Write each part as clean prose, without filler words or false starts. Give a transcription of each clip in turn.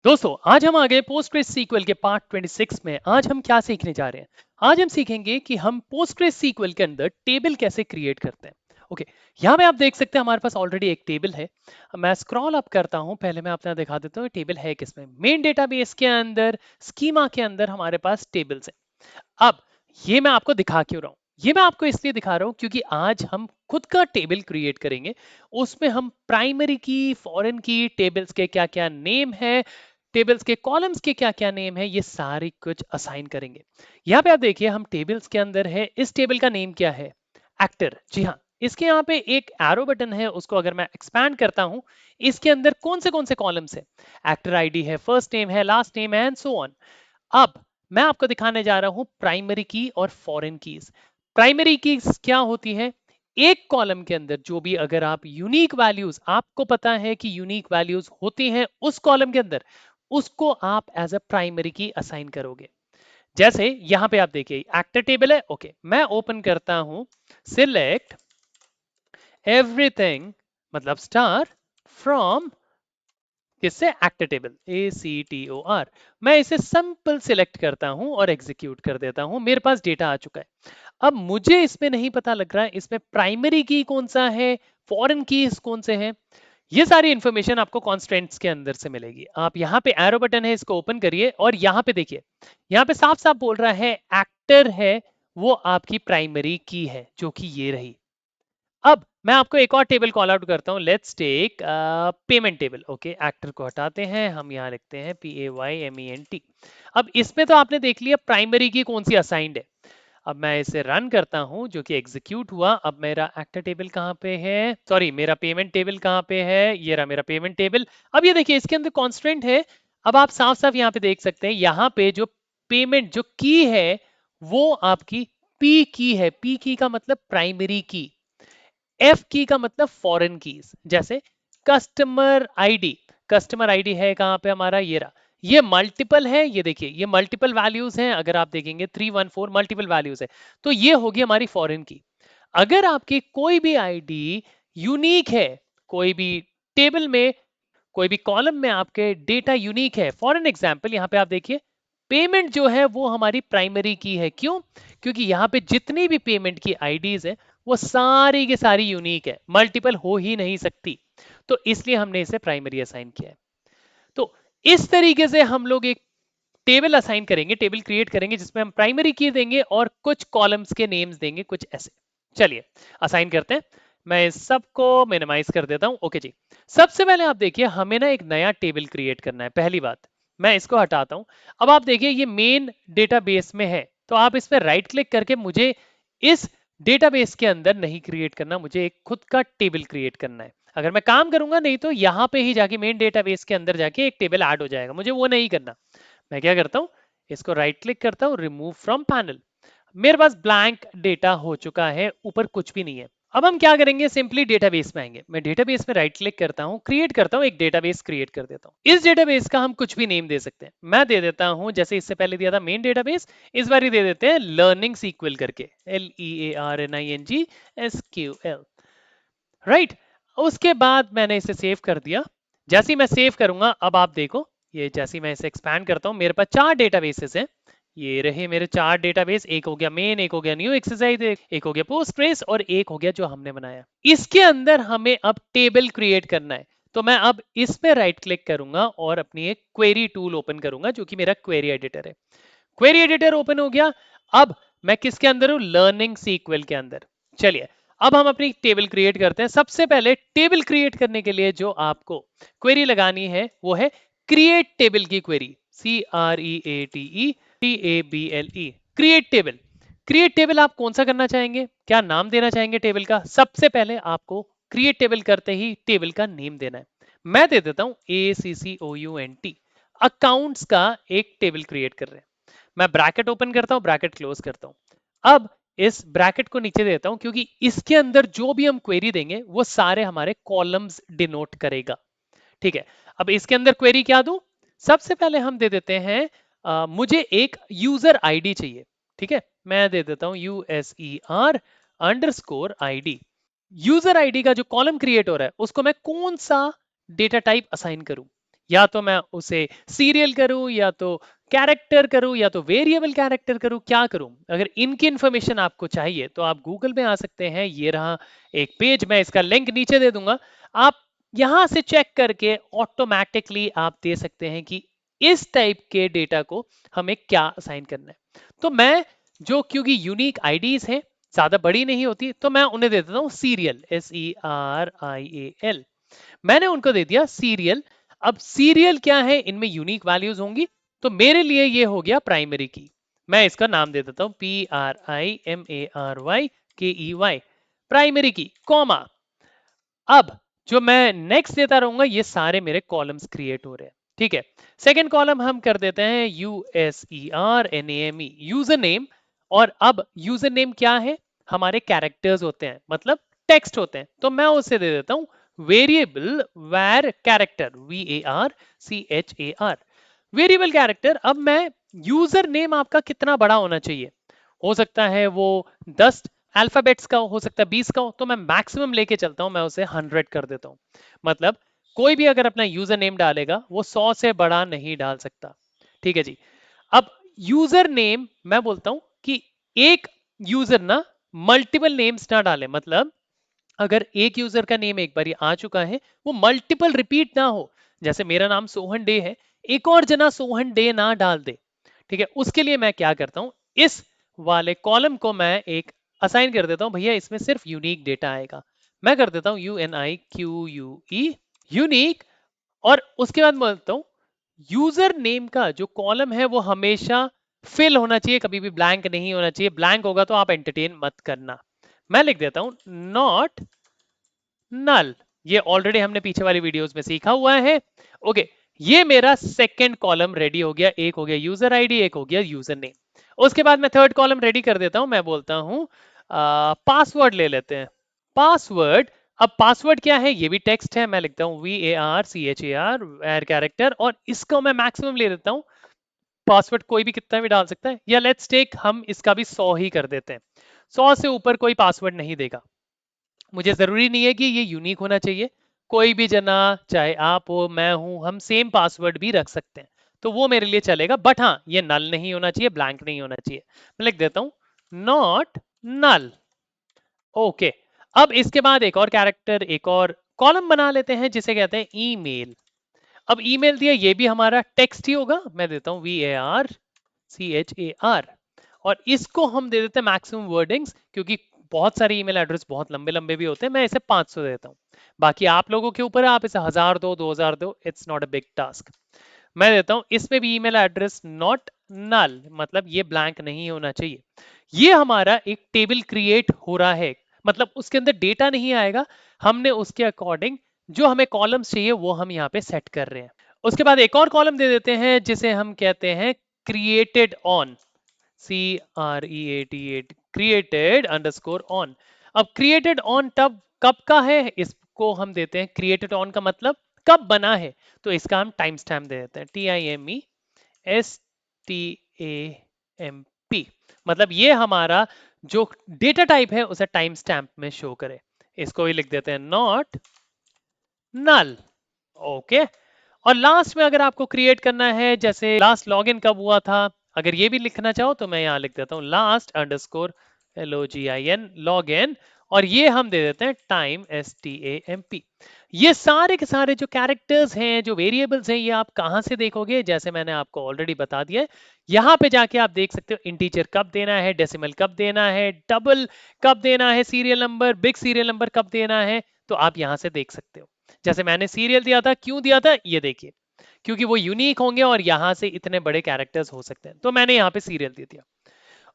दोस्तों आज हम आ गए PostgreSQL के पार्ट 26 में। आज हम क्या सीखने जा रहे हैं? आज हम सीखेंगे कि हम PostgreSQL के अंदर टेबल कैसे क्रिएट करते हैं। ओके, यहाँ पे आप देख सकते हैं हमारे पास ऑलरेडी एक टेबल है। मैं स्क्रॉल अप करता हूँ, पहले मैं आपको दिखा देता हूँ टेबल है किसमें। मेन डेटाबेस के अंदर स्कीमा के अंदर हमारे पास टेबल्स है। अब ये मैं आपको दिखा क्यों रहा हूँ? ये मैं आपको इसलिए दिखा रहा हूँ क्योंकि आज हम खुद का टेबल क्रिएट करेंगे। उसमें हम प्राइमरी की, फॉरेन की, टेबल्स के क्या क्या नेम है, टेबल्स के कॉलम्स के क्या क्या नेम है, ये सारी कुछ असाइन करेंगे। यहाँ पे आप देखिए हम टेबल्स के अंदर है। इस टेबल का नेम क्या है? एक्टर। जी हाँ, इसके यहाँ पे एक एरो बटन है, उसको अगर मैं एक्सपैंड करता हूँ, इसके अंदर कौन से कॉलम्स है? एक्टर आईडी है, फर्स्ट नेम है, लास्ट नेम है, एंड सो ऑन। अब मैं आपको दिखाने जा रहा हूं प्राइमरी की और फॉरेन कीज। प्राइमरी कीज क्या होती है? एक कॉलम के अंदर जो भी अगर आप यूनिक वैल्यूज, आपको पता है कि यूनिक वैल्यूज होती हैं उस कॉलम के अंदर, उसको आप एज अ प्राइमरी की असाइन करोगे। जैसे यहां पे आप देखिए एक्टर टेबल है। ओके, मैं ओपन करता हूं, सिलेक्ट एवरीथिंग, मतलब स्टार फ्रॉम किससे? Actor table, ACTOR। मैं इसे सिंपल सिलेक्ट करता हूं और एग्जीक्यूट कर देता हूं। मेरे पास डेटा आ चुका है। अब मुझे इसमें नहीं पता लग रहा है इसमें प्राइमरी की कौन सा है, फॉरेन कीज कौन से हैं। ये सारी इंफॉर्मेशन आपको कॉन्स्टेंट्स के अंदर से मिलेगी। आप यहाँ पे एरो बटन है, इसको ओपन करिए और यहाँ पे देखिए, यहाँ पे साफ साफ बोल रहा है एक्टर है वो आपकी प्राइमरी की है, जो कि ये रही। अब मैं आपको एक और टेबल कॉल आउट करता हूं। Let's take payment table. Okay, actor को हटाते हैं, हम यहाँ लिखते हैं PAYMENT। अब इसमें तो आपने देख लिया प्राइमरी की कौन सी असाइंड है। अब मैं इसे रन करता हूं, जो कि एग्जीक्यूट हुआ। अब मेरा एक्टर टेबल कहाँ पे है? सॉरी, मेरा पेमेंट टेबल कहाँ पे है? ये रहा मेरा पेमेंट टेबल। अब ये देखिए इसके अंदर कॉन्स्टेंट है। अब आप साफ साफ यहाँ पे देख सकते हैं, यहाँ पे जो पेमेंट जो की है वो आपकी पी की है। पी की का मतलब प्राइमरी की, एफ की का मतलब फॉरेन कीज। जैसे कस्टमर आईडी, कस्टमर आईडी है कहां पे हमारा? ये रहा। ये मल्टीपल है, ये देखिए ये मल्टीपल वैल्यूज हैं। अगर आप देखेंगे 314 मल्टीपल वैल्यूज है, तो ये होगी हमारी फॉरेन की। अगर आपकी कोई भी आईडी यूनिक है, कोई भी टेबल में, कोई भी कॉलम में आपके डेटा यूनिक है, फॉर एन एग्जाम्पल यहाँ पे आप देखिए पेमेंट जो है वो हमारी प्राइमरी की है। क्यों? क्योंकि यहाँ पे जितनी भी पेमेंट की आईडीज है वो सारी की सारी यूनिक है, मल्टीपल हो ही नहीं सकती। तो इसलिए हमने इसे प्राइमरी असाइन किया है। तो इस तरीके से हम लोग एक टेबल असाइन करेंगे, टेबल क्रिएट करेंगे जिसमें हम प्राइमरी की देंगे और कुछ कॉलम्स के नेम्स देंगे, कुछ ऐसे। चलिए असाइन करते हैं। मैं इस सबको मिनिमाइज कर देता हूं। ओके जी, सबसे पहले आप देखिए हमें ना एक नया टेबल क्रिएट करना है। पहली बात, मैं इसको हटाता हूं। अब आप देखिए ये मेन डेटाबेस में है, तो आप इस पर राइट क्लिक करके, मुझे इस डेटाबेस के अंदर नहीं क्रिएट करना, मुझे एक खुद का टेबल क्रिएट करना है। अगर मैं काम करूंगा, नहीं तो यहाँ पे ही जाके मेन डेटाबेस के अंदर जाके एक टेबल ऐड हो जाएगा, मुझे वो नहीं करना। मैं क्या करता हूँ, इसको राइट क्लिक करता हूँ, रिमूव फ्रॉम पैनल। मेरे पास ब्लैंक डेटा हो चुका है, ऊपर कुछ भी नहीं है। अब हम क्या करेंगे, सिंपली डेटाबेस में आएंगे। मैं डेटाबेस में राइट क्लिक करता हूँ, क्रिएट करता हूँ, एक डेटाबेस क्रिएट कर देता हूँ। इस डेटाबेस का हम कुछ भी नेम दे सकते हैं। मैं दे देता हूँ, जैसे इससे पहले दिया था मेन डेटाबेस, इस बार ही दे देते हैं लर्निंग सीक्वल करके, LEARNING SQL। राइट, उसके बाद मैंने इसे सेव कर दिया। जैसे ही मैं सेव करूंगा, अब आप देखो, ये जैसे ही मैं इसे एक्सपैंड करता हूं, मेरे पास 4 डेटाबेसेस हैं। ये रहे मेरे 4 डेटाबेस, एक हो गया मेन, एक हो गया न्यू एक्सरसाइज, एक हो गया पोस्टग्रेस, और एक हो गया जो हमने बनाया। इसके अंदर हमें अब टेबल क्रिएट करना है। तो मैं अब इसमें राइट क्लिक करूंगा और अपनी एक क्वेरी टूल ओपन करूंगा, जो कि मेरा क्वेरी एडिटर है। क्वेरी एडिटर ओपन हो गया। अब मैं किसके अंदर हूं? लर्निंग सीक्वल के अंदर। चलिए अब हम अपनी टेबल क्रिएट करते हैं। सबसे पहले टेबल क्रिएट करने के लिए जो आपको क्वेरी लगानी है वो है क्रिएट टेबल की query, CREATE create table. Create table आप कौन सा करना चाहेंगे, क्या नाम देना चाहेंगे टेबल का? सबसे पहले आपको क्रिएट टेबल करते ही टेबल का नेम देना है। मैं दे देता हूं ACCOUNT, अकाउंट्स का एक टेबल क्रिएट कर रहे हैं। मैं ब्रैकेट ओपन करता हूं, ब्रैकेट क्लोज करता हूं। अब इस ब्रैकेट को नीचे देता हूं, क्योंकि इसके अंदर जो भी हम क्वेरी देंगे वो सारे हमारे कॉलम्स डिनोट करेगा। ठीक है, अब इसके अंदर क्वेरी क्या दूं? सबसे पहले हम दे देते हैं, मुझे एक यूजर आईडी चाहिए। ठीक है, मैं दे देता हूं USER_ID। यूजर आईडी का जो कॉलम क्रिएट हो रहा है उसको मैं कौन सा डेटा टाइप असाइन करूं? या तो मैं उसे सीरियल करूं, या तो कैरेक्टर करूं, या तो वेरिएबल कैरेक्टर करूं, क्या करूं? अगर इनकी इंफॉर्मेशन आपको चाहिए तो आप गूगल में आ सकते हैं। ये रहा एक पेज, मैं इसका लिंक नीचे दे दूंगा। आप यहां से चेक करके ऑटोमेटिकली आप दे सकते हैं कि इस टाइप के डेटा को हमें क्या असाइन करना है। तो मैं जो, क्योंकि यूनिक आईडीज हैं, ज्यादा बड़ी नहीं होती, तो मैं उन्हें दे देता हूं सीरियल, SERIAL। मैंने उनको दे दिया सीरियल। अब सीरियल क्या है, इनमें यूनिक वैल्यूज होंगी, तो मेरे लिए ये हो गया प्राइमरी की। मैं इसका नाम दे देता हूं PRIMARY KEY, प्राइमरी की, कॉमा। अब जो मैं नेक्स्ट देता रहूंगा, ये सारे मेरे कॉलम्स क्रिएट हो रहे हैं, ठीक है। सेकेंड कॉलम हम कर देते हैं USERNAME, यूजर नेम। और अब यूजर नेम क्या है, हमारे कैरेक्टर्स होते हैं, मतलब टेक्स्ट होते हैं, तो मैं उसे दे देता हूं variable var character, VARCHAR, variable character. अब मैं, यूजर नेम आपका कितना बड़ा होना चाहिए, हो सकता है वो 10 अल्फाबेट्स का हो सकता है 20 का हो, तो मैं मैक्सिमम लेके चलता हूं, मैं उसे 100 कर देता हूं। मतलब कोई भी अगर अपना यूजर नेम डालेगा वो 100 से बड़ा नहीं डाल सकता, ठीक है जी। अब यूजर नेम मैं बोलता हूं कि एक यूजर ना मल्टीपल नेम्स ना डाले, मतलब अगर एक यूजर का नेम एक बार आ चुका है, वो मल्टीपल रिपीट ना हो। जैसे मेरा नाम सोहन डे है, एक और जना सोहन डे ना डाल दे, ठीक है। उसके लिए मैं क्या करता हूं, इस वाले कॉलम को मैं एक असाइन कर देता हूं, भैया इसमें सिर्फ यूनिक डेटा आएगा। मैं कर देता हूं UNIQUE, यूनिक। और उसके बाद बोलता हूं यूजर नेम का जो कॉलम है वो हमेशा फिल होना चाहिए, कभी भी ब्लैंक नहीं होना चाहिए। ब्लैंक होगा तो आप एंटरटेन मत करना। मैं लिख देता हूं नॉट नल। ये ऑलरेडी हमने पीछे वाली वीडियोस में सीखा हुआ है। ओके, ये मेरा सेकंड कॉलम रेडी हो गया। एक हो गया यूजर आईडी, एक हो गया यूजर नेम। उसके बाद मैं थर्ड कॉलम रेडी कर देता हूं। मैं बोलता हूं पासवर्ड ले लेते हैं, पासवर्ड। अब पासवर्ड क्या है, ये भी टेक्स्ट है। मैं लिखता हूं VARCHAR, वर कैरेक्टर, और इसको मैं मैक्सिमम ले देता हूं। पासवर्ड कोई भी कितना भी डाल सकता है, या लेट्स टेक हम इसका भी 100 ही कर देते हैं। 100 से ऊपर कोई पासवर्ड नहीं देगा। मुझे जरूरी नहीं है कि ये यूनिक होना चाहिए, कोई भी जना, चाहे आप हो मैं हूं, हम सेम पासवर्ड भी रख सकते हैं, तो वो मेरे लिए चलेगा। बट हाँ, ये नल नहीं होना चाहिए, ब्लैंक नहीं होना चाहिए। मैं लिख देता हूं नॉट नल। ओके, अब इसके बाद एक और कैरेक्टर, एक और कॉलम बना लेते हैं जिसे कहते हैं ईमेल। अब ईमेल दिया, ये भी हमारा टेक्स्ट ही होगा। मैं देता हूं VARCHAR, और इसको हम दे देते हैं मैक्सिमम वर्डिंग्स, क्योंकि बहुत सारे ईमेल एड्रेस बहुत लंबे लंबे भी होते हैं। मैं इसे 500 देता हूं। बाकी आप लोगों के ऊपर है, आप इसे 1000 दो, 2000 दो, it's not a big task. मैं देता हूं इसमें भी ईमेल एड्रेस नॉट नल, मतलब ये ब्लैंक नहीं होना चाहिए। ये हमारा एक टेबल क्रिएट हो रहा है, मतलब उसके अंदर डेटा नहीं आएगा, हमने उसके अकॉर्डिंग जो हमें कॉलम्स चाहिए वो हम यहाँ पे सेट कर रहे हैं। उसके बाद एक और कॉलम दे देते हैं जिसे हम कहते हैं created on, CREATED, created underscore on. अब क्रिएटेड ऑन तब कब का है, इसको हम देते हैं क्रिएटेड ऑन का मतलब कब बना है, तो इसका हम टाइम स्टैम्प दे देते हैं, TIMESTAMP। मतलब ये हमारा जो डेटा टाइप है उसे टाइम स्टैम्प में शो करे। इसको भी लिख देते हैं नॉट नल। ओके, और लास्ट में अगर आपको क्रिएट करना है, जैसे लास्ट लॉगिन कब हुआ था, अगर ये भी लिखना चाहो तो मैं यहाँ लिख देता हूँ लास्ट अंडरस्कोर LOGIN लॉगिन, और ये हम दे देते हैं टाइम STAMP। ये सारे के सारे जो कैरेक्टर्स हैं, जो वेरिएबल्स हैं, ये आप कहाँ से देखोगे, जैसे मैंने आपको ऑलरेडी बता दिया है। यहाँ पे जाके आप देख सकते हो इंटीजर कब देना है, डेसिमल कब देना है, डबल कब देना है, serial number, big serial number कब देना है, तो आप यहाँ से देख सकते हो। जैसे मैंने सीरियल दिया था, क्यों दिया था ये देखिए, क्योंकि वो यूनिक होंगे और यहां से इतने बड़े कैरेक्टर्स हो सकते हैं, तो मैंने यहाँ पे सीरियल दे दिया।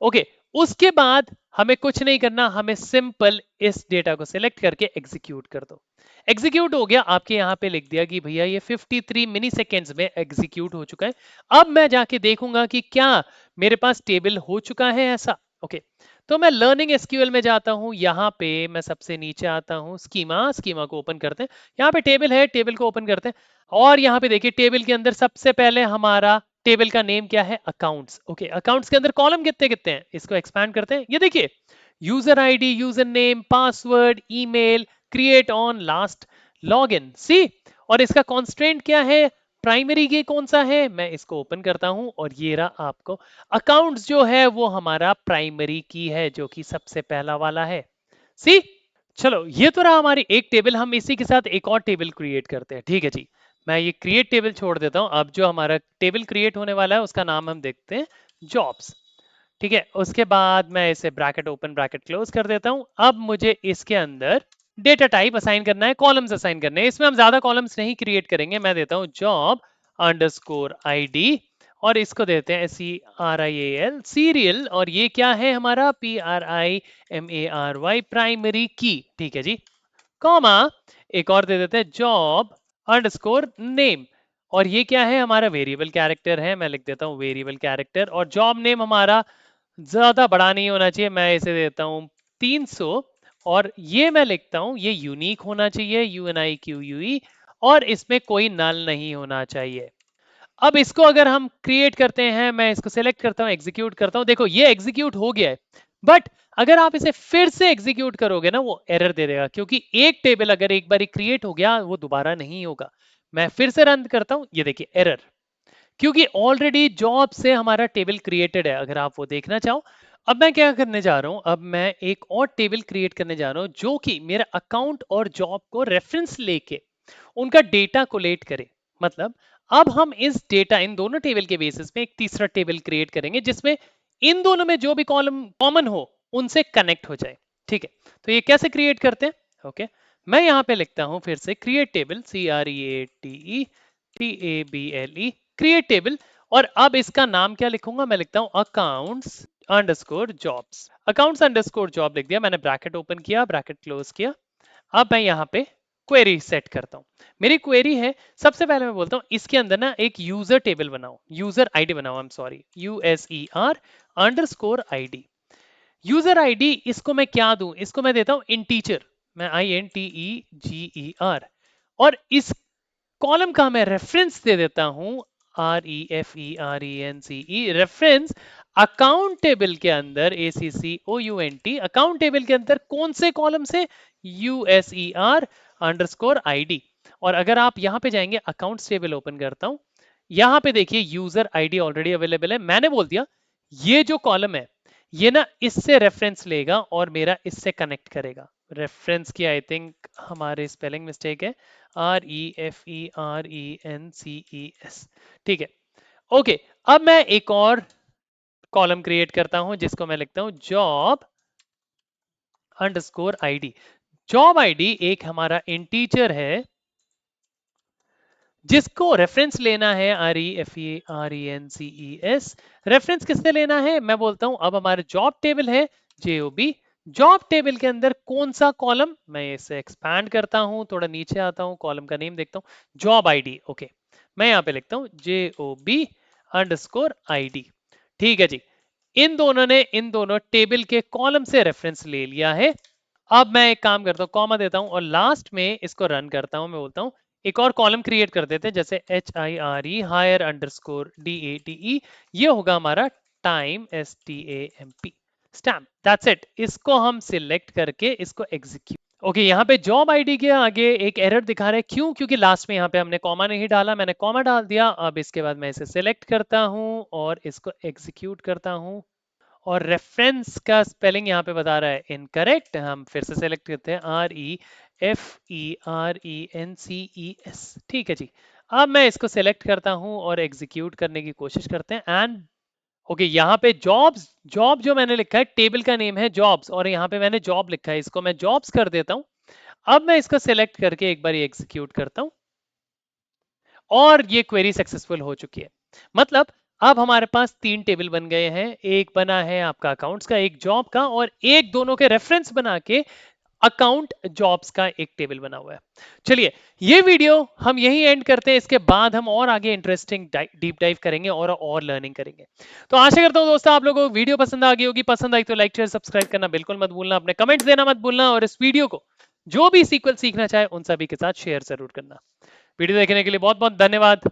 ओके, उसके बाद हमें कुछ नहीं करना, हमें सिंपल इस डेटा को सिलेक्ट करके एग्जीक्यूट कर दो। एग्जीक्यूट हो गया, आपके यहाँ पे लिख दिया कि भैया ये 53 मिली सेकेंड्स में एग्जीक्यूट हो चुका है। अब मैं जाके देखूंगा कि क्या मेरे पास टेबल हो चुका है ऐसा। ओके, तो मैं लर्निंग एसक्यूएल में जाता हूँ, यहाँ पे मैं सबसे नीचे आता हूँ, स्कीमा, स्कीमा को ओपन करते हैं। यहाँ पे टेबल है, टेबल को ओपन करते हैं, और यहाँ पे देखिए टेबल के अंदर सबसे पहले हमारा टेबल का नेम क्या है, अकाउंट्स। ओके, अकाउंट्स के अंदर कॉलम कितने कितने हैं, इसको एक्सपैंड करते हैं। ये देखिए user ID, user name, password, email, create on, last, login, सी। और इसका कॉन्स्ट्रेंट क्या है, प्राइमरी की कौन सा है, मैं इसको ओपन करता हूं और ये रहा आपको अकाउंट्स जो है वो हमारा प्राइमरी की है जो कि सबसे पहला वाला है। सी, चलो ये तो रहा हमारी एक टेबल। हम इसी के साथ एक और टेबल क्रिएट करते हैं। ठीक है जी, मैं ये क्रिएट टेबल छोड़ देता हूं। अब जो हमारा टेबल क्रिएट होने वाला है उसका नाम हम देखते हैं जॉब्स। ठीक है, उसके बाद मैं इसे ब्रैकेट ओपन ब्रैकेट क्लोज कर देता हूं। अब मुझे इसके अंदर डेटा टाइप असाइन करना है, कॉलम्स असाइन करने हैं। इसमें हम ज्यादा कॉलम्स नहीं क्रिएट करेंगे। मैं देता हूं जॉब अंडरस्कोर आईडी और इसको देते हैं CRIAL सीरियल, और ये क्या है हमारा PRIMARY प्राइमरी की। ठीक है जी, कॉमा एक और दे देते हैं जॉब अंडरस्कोर नेम, और ये क्या है हमारा वेरिएबल कैरेक्टर है। मैं लिख देता हूँ वेरिएबल कैरेक्टर, और जॉब नेम हमारा ज्यादा बड़ा नहीं होना चाहिए, मैं इसे देता हूँ 300, और ये मैं लिखता हूँ ये यूनिक होना चाहिए UNIQUE, और इसमें कोई नल नहीं होना चाहिए। अब इसको अगर हम क्रिएट करते हैं, मैं इसको सेलेक्ट करता हूं, एग्जीक्यूट करता हूं, देखो ये एग्जीक्यूट हो गया है। बट अगर आप इसे फिर से एग्जीक्यूट करोगे ना वो एरर दे देगा, क्योंकि एक टेबल अगर एक बार क्रिएट हो गया वो दोबारा नहीं होगा। मैं फिर से रन करता हूं, ये देखिए एरर, क्योंकि ऑलरेडी जॉब से हमारा टेबल क्रिएटेड है, अगर आप वो देखना चाहो। अब मैं क्या करने जा रहा हूं, अब मैं एक और टेबल क्रिएट करने जा रहा हूं जो कि मेरा अकाउंट और जॉब को रेफरेंस लेके उनका डेटा कोलेट करे। मतलब अब हम इस डेटा, इन दोनों टेबल के बेसिस पे एक तीसरा टेबल क्रिएट करेंगे जिसमें इन दोनों में जो भी कॉलम कॉमन हो उनसे कनेक्ट हो जाए। ठीक है, तो ये कैसे क्रिएट करते हैं? ओके, मैं यहां पे लिखता हूं फिर से create table CREATE create table, और अब इसका नाम क्या लिखूंगा, मैं लिखता हूं accounts underscore jobs. Accounts underscore job लिख दिया मैंने, ब्रैकेट ओपन किया ब्रैकेट क्लोज किया। अब मैं यहाँ पे क्वेरी सेट करता हूँ। मेरी क्वेरी है, सबसे पहले मैं बोलता हूँ इसके अंदर ना एक यूजर टेबल बनाओ, यूजर आईडी बनाओ, I am sorry USER underscore ID. User ID इसको मैं क्या दूं, इसको मैं देता हूं इंटीजर, मैं INTEGER, और इस कॉलम का मैं रेफरेंस दे देता हूं REFERENCE, रेफरेंस अकाउंट टेबल के अंदर ACCOUNT, अकाउंट टेबल के अंदर कौन से कॉलम से, USER अंडरस्कोर आईडी। और अगर आप यहां पे जाएंगे, अकाउंट्स टेबल ओपन करता हूं, यहां पे देखिए यूजर आईडी ऑलरेडी अवेलेबल है। मैंने बोल दिया ये जो कॉलम है ये ना इससे रेफरेंस लेगा और मेरा इससे कनेक्ट करेगा। रेफरेंस की आई थिंक हमारे स्पेलिंग मिस्टेक है, REFERENCES। ठीक है, ओके। अब मैं एक और कॉलम क्रिएट करता हूं जिसको मैं लिखता हूं job underscore ID. Job ID एक हमारा इंटीजर है जिसको रेफरेंस लेना है REFERENCES। रेफरेंस किससे लेना है, मैं बोलता हूं अब हमारा जॉब टेबल है JOB, जॉब टेबल के अंदर कौन सा कॉलम, मैं इसे एक्सपैंड करता हूं, थोड़ा नीचे आता हूं, कॉलम का नेम देखता हूं, जॉब आईडी। ओके, मैं यहां पे लिखता हूं JOB अंडरस्कोर आईडी। ठीक है जी, इन दोनों ने इन दोनों टेबल के कॉलम से रेफरेंस ले लिया है। अब मैं एक काम करता हूँ, कॉमा देता हूँ और लास्ट में इसको रन करता हूँ। मैं बोलता हूँ एक और कॉलम क्रिएट कर देते हैं, जैसे HIRE हायर अंडरस्कोर DATE, ये होगा हमारा time STAMP stamp. That's it, इसको हम सिलेक्ट करके इसको एग्जीक्यूट। ओके, यहाँ पे जॉब आईडी के आगे एक एरर दिखा रहा है, क्यों? क्योंकि लास्ट में यहाँ पे हमने कॉमा नहीं डाला, मैंने कॉमा डाल दिया। अब इसके बाद मैं इसे सिलेक्ट करता हूँ और इसको एग्जीक्यूट करता हूँ, और रेफरेंस का स्पेलिंग यहाँ पे बता रहा है इनकरेक्ट। हम फिर से सेलेक्ट करते हैं REFERENCES। ठीक है जी, अब मैं इसको सेलेक्ट करता हूँ और एग्जीक्यूट करने की कोशिश करते हैं। एंड ओके, यहाँ पे जॉब्स, जॉब जो मैंने लिखा है टेबल का नेम है जॉब्स, और यहाँ पे मैंने जॉब लिखा है, इसको मैं जॉब्स कर देता हूँ। अब मैं इसको सेलेक्ट करके एक बार एग्जीक्यूट करता हूँ और ये क्वेरी सक्सेसफुल हो चुकी है। मतलब अब हमारे पास 3 टेबल बन गए हैं, एक बना है आपका अकाउंट्स का, एक जॉब का, और एक दोनों के रेफरेंस बना के अकाउंट जॉब्स का एक टेबल बना हुआ है। चलिए, ये वीडियो हम यही एंड करते हैं, इसके बाद हम और आगे इंटरेस्टिंग डीप डाइव करेंगे और लर्निंग करेंगे। तो आशा करता हूं दोस्तों आप लोगों को वीडियो पसंद आ गई होगी। पसंद आई तो लाइक शेयर सब्सक्राइब करना बिल्कुल मत भूलना, अपने कमेंट्स देना मत भूलना, और इस वीडियो को जो भी सीक्वल सीखना चाहे उन सभी के साथ शेयर जरूर करना। वीडियो देखने के लिए बहुत बहुत धन्यवाद।